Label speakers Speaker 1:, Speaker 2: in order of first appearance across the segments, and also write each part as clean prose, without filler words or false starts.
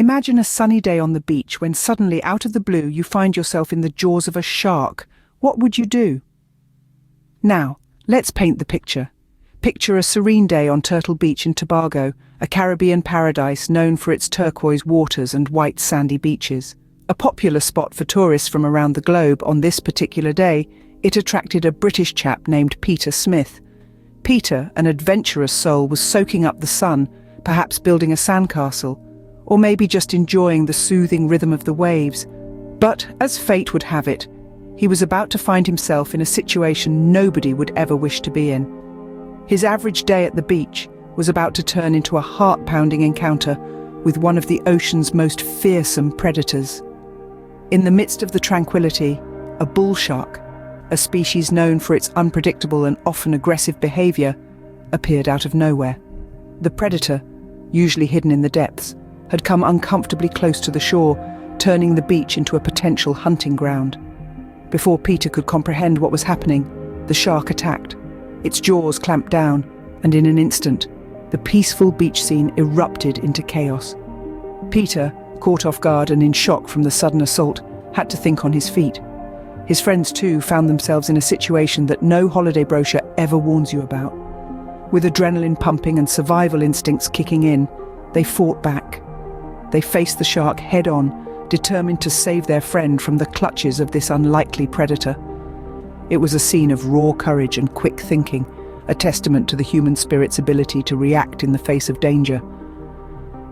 Speaker 1: Imagine a sunny day on the beach when suddenly, out of the blue, you find yourself in the jaws of a shark. What would you do? Now, let's paint the picture. Picture a serene day on Turtle Beach in Tobago, a Caribbean paradise known for its turquoise waters and white sandy beaches. A popular spot for tourists from around the globe. On this particular day, it attracted a British chap named Peter Smith. Peter, an adventurous soul, was soaking up the sun, perhaps building a sandcastle, or maybe just enjoying the soothing rhythm of the waves. But, as fate would have it, he was about to find himself in a situation nobody would ever wish to be in. His average day at the beach was about to turn into a heart-pounding encounter with one of the ocean's most fearsome predators. In the midst of the tranquility, a bull shark, a species known for its unpredictable and often aggressive behavior, appeared out of nowhere. The predator, usually hidden in the depths, had come uncomfortably close to the shore, turning the beach into a potential hunting ground. Before Peter could comprehend what was happening, the shark attacked. Its jaws clamped down, and in an instant, the peaceful beach scene erupted into chaos. Peter, caught off guard and in shock from the sudden assault, had to think on his feet. His friends too found themselves in a situation that no holiday brochure ever warns you about. With adrenaline pumping and survival instincts kicking in, they fought back. They faced the shark head-on, determined to save their friend from the clutches of this unlikely predator. It was a scene of raw courage and quick thinking, a testament to the human spirit's ability to react in the face of danger.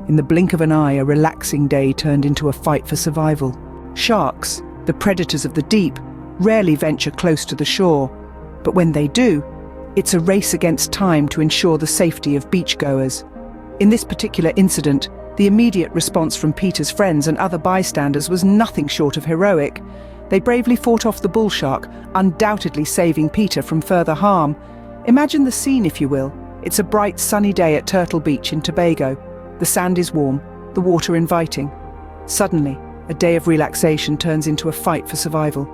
Speaker 1: In the blink of an eye, a relaxing day turned into a fight for survival. Sharks, the predators of the deep, rarely venture close to the shore, but when they do, it's a race against time to ensure the safety of beachgoers. In this particular incident, the immediate response from Peter's friends and other bystanders was nothing short of heroic. They bravely fought off the bull shark, undoubtedly saving Peter from further harm. Imagine the scene, if you will. It's a bright, sunny day at Turtle Beach in Tobago. The sand is warm, the water inviting. Suddenly, a day of relaxation turns into a fight for survival.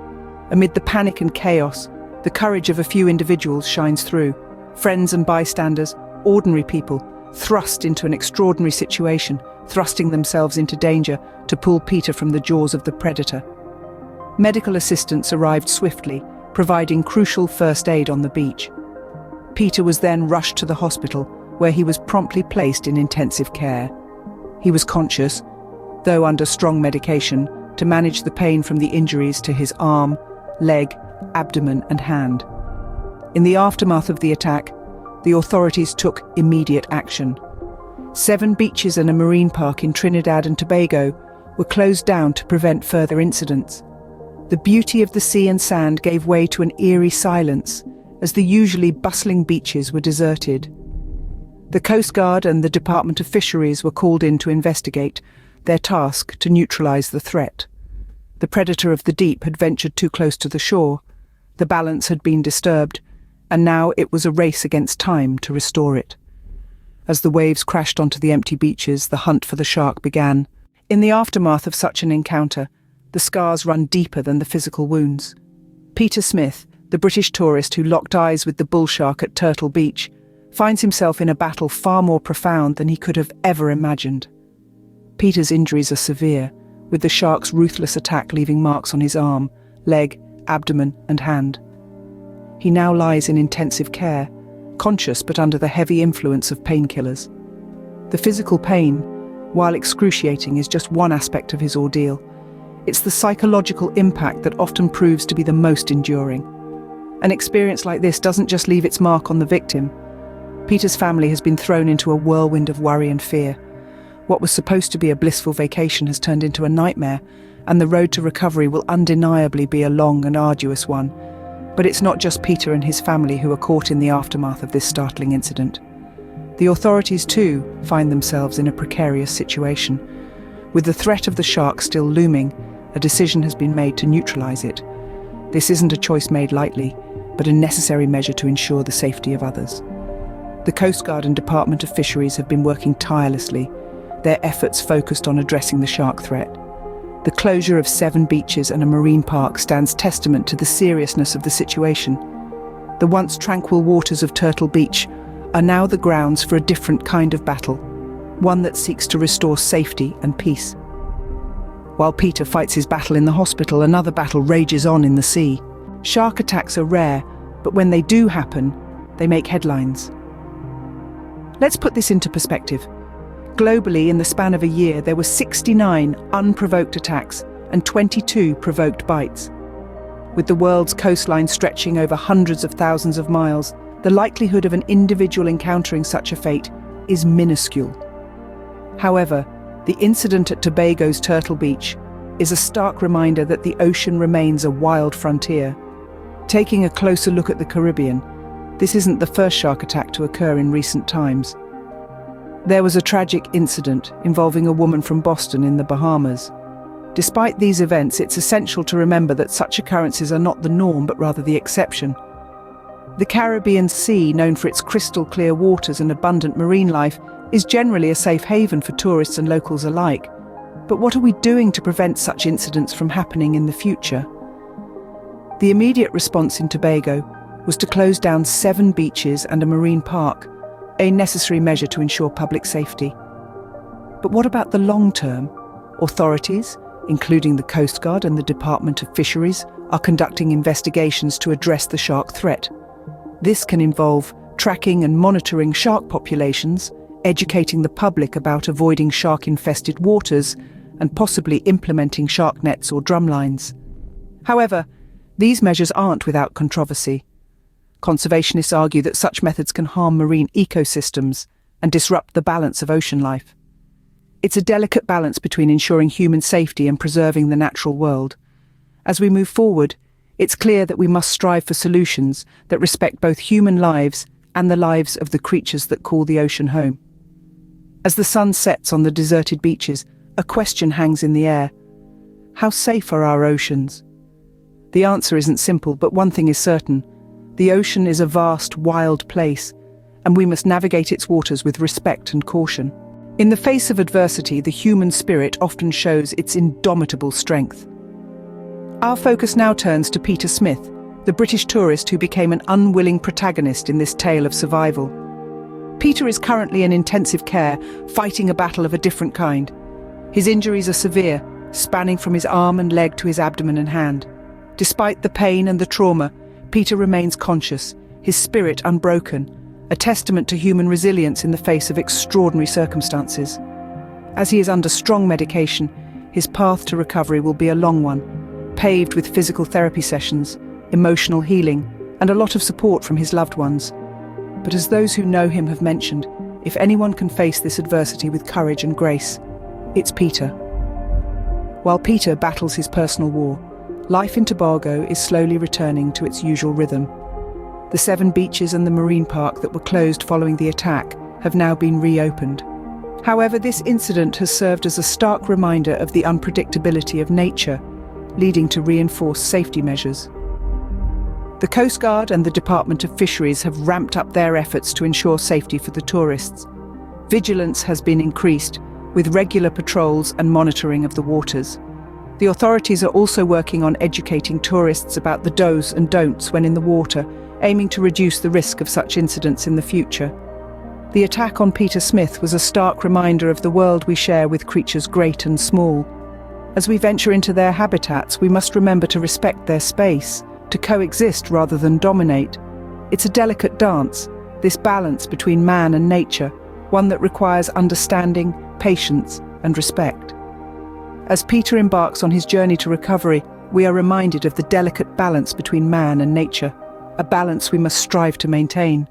Speaker 1: Amid the panic and chaos, the courage of a few individuals shines through. Friends and bystanders, ordinary people, thrust into an extraordinary situation, thrusting themselves into danger to pull Peter from the jaws of the predator. Medical assistance arrived swiftly, providing crucial first aid on the beach. Peter was then rushed to the hospital, where he was promptly placed in intensive care. He was conscious, though under strong medication, to manage the pain from the injuries to his arm, leg, abdomen and hand. In the aftermath of the attack, the authorities took immediate action. 7 beaches and a marine park in Trinidad and Tobago were closed down to prevent further incidents. The beauty of the sea and sand gave way to an eerie silence as the usually bustling beaches were deserted. The Coast Guard and the Department of Fisheries were called in to investigate, their task to neutralize the threat. The predator of the deep had ventured too close to the shore. The balance had been disturbed, and now it was a race against time to restore it. As the waves crashed onto the empty beaches, the hunt for the shark began. In the aftermath of such an encounter, the scars run deeper than the physical wounds. Peter Smith, the British tourist who locked eyes with the bull shark at Turtle Beach, finds himself in a battle far more profound than he could have ever imagined. Peter's injuries are severe, with the shark's ruthless attack leaving marks on his arm, leg, abdomen and hand. He now lies in intensive care, conscious but under the heavy influence of painkillers. The physical pain, while excruciating, is just one aspect of his ordeal. It's the psychological impact that often proves to be the most enduring. An experience like this doesn't just leave its mark on the victim. Peter's family has been thrown into a whirlwind of worry and fear. What was supposed to be a blissful vacation has turned into a nightmare, and the road to recovery will undeniably be a long and arduous one. But it's not just Peter and his family who are caught in the aftermath of this startling incident. The authorities too find themselves in a precarious situation. With the threat of the shark still looming, a decision has been made to neutralize it. This isn't a choice made lightly, but a necessary measure to ensure the safety of others. The Coast Guard and Department of Fisheries have been working tirelessly, their efforts focused on addressing the shark threat. The closure of 7 beaches and a marine park stands testament to the seriousness of the situation. The once tranquil waters of Turtle Beach are now the grounds for a different kind of battle, one that seeks to restore safety and peace. While Peter fights his battle in the hospital, another battle rages on in the sea. Shark attacks are rare, but when they do happen, they make headlines. Let's put this into perspective. Globally, in the span of a year, there were 69 unprovoked attacks and 22 provoked bites. With the world's coastline stretching over hundreds of thousands of miles, the likelihood of an individual encountering such a fate is minuscule. However, the incident at Tobago's Turtle Beach is a stark reminder that the ocean remains a wild frontier. Taking a closer look at the Caribbean, this isn't the first shark attack to occur in recent times. There was a tragic incident involving a woman from Boston in the Bahamas. Despite these events, it's essential to remember that such occurrences are not the norm but rather the exception. The Caribbean Sea, known for its crystal clear waters and abundant marine life, is generally a safe haven for tourists and locals alike. But what are we doing to prevent such incidents from happening in the future? The immediate response in Tobago was to close down 7 beaches and a marine park, a necessary measure to ensure public safety. But what about the long term? Authorities, including the Coast Guard and the Department of Fisheries, are conducting investigations to address the shark threat. This can involve tracking and monitoring shark populations, educating the public about avoiding shark-infested waters, and possibly implementing shark nets or drumlines. However, these measures aren't without controversy. Conservationists argue that such methods can harm marine ecosystems and disrupt the balance of ocean life. It's a delicate balance between ensuring human safety and preserving the natural world. As we move forward, it's clear that we must strive for solutions that respect both human lives and the lives of the creatures that call the ocean home. As the sun sets on the deserted beaches, a question hangs in the air. How safe are our oceans? The answer isn't simple, but one thing is certain. The ocean is a vast, wild place, and we must navigate its waters with respect and caution. In the face of adversity, the human spirit often shows its indomitable strength. Our focus now turns to Peter Smith, the British tourist who became an unwilling protagonist in this tale of survival. Peter is currently in intensive care, fighting a battle of a different kind. His injuries are severe, spanning from his arm and leg to his abdomen and hand. Despite the pain and the trauma, Peter remains conscious, his spirit unbroken, a testament to human resilience in the face of extraordinary circumstances. As he is under strong medication, his path to recovery will be a long one, paved with physical therapy sessions, emotional healing, and a lot of support from his loved ones. But as those who know him have mentioned, if anyone can face this adversity with courage and grace, it's Peter. While Peter battles his personal war, life in Tobago is slowly returning to its usual rhythm. The 7 beaches and the marine park that were closed following the attack have now been reopened. However, this incident has served as a stark reminder of the unpredictability of nature, leading to reinforced safety measures. The Coast Guard and the Department of Fisheries have ramped up their efforts to ensure safety for the tourists. Vigilance has been increased, with regular patrols and monitoring of the waters. The authorities are also working on educating tourists about the do's and don'ts when in the water, aiming to reduce the risk of such incidents in the future. The attack on Peter Smith was a stark reminder of the world we share with creatures great and small. As we venture into their habitats, we must remember to respect their space, to coexist rather than dominate. It's a delicate dance, this balance between man and nature, one that requires understanding, patience, and respect. As Peter embarks on his journey to recovery, we are reminded of the delicate balance between man and nature, a balance we must strive to maintain.